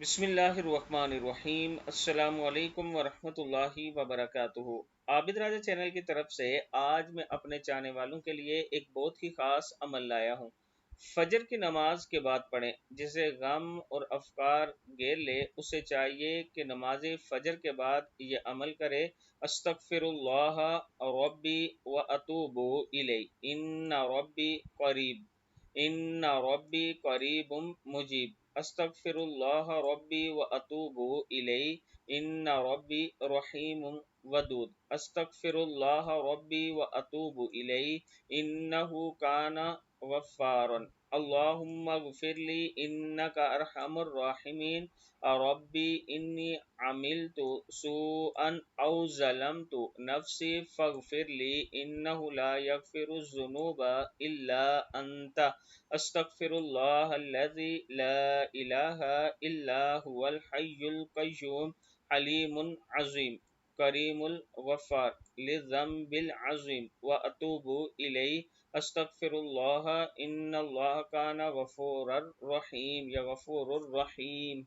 بسم اللہ الرحمن الرحیم۔ السلام علیکم ورحمۃ اللہ وبرکاتہ۔ عابد راجہ چینل کی طرف سے آج میں اپنے چاہنے والوں کے لیے ایک بہت ہی خاص عمل لایا ہوں۔ فجر کی نماز کے بعد پڑھیں۔ جسے غم اور افکار گھیر لے اسے چاہیے کہ نماز فجر کے بعد یہ عمل کرے: استغفر اللہ ربی و اتوب الیہ ان ربی قریب، ان ربی قریب مجیب۔ استغفر اللہ ربی و اتوب الیہ ان ربی رحیم ودود۔ استغفر اللہ ربی و اتوب الیہ انہ کان غفارا۔ اللہم اغفر لی انک ارحم الراحمین۔ ربی انی عملت سوءا او ظلمت نفسی فاغفر لی انہ لا یغفر الذنوب الا انت۔ استغفر اللہ الذی لا الہ الا هو الحی القیوم، حلیم عظیم، کریم الغفار، للذنب العظیم، واتوب الیہ۔ استغفر اللہ ان اللہ کان غفورا رحیم یا غفور الرحیم۔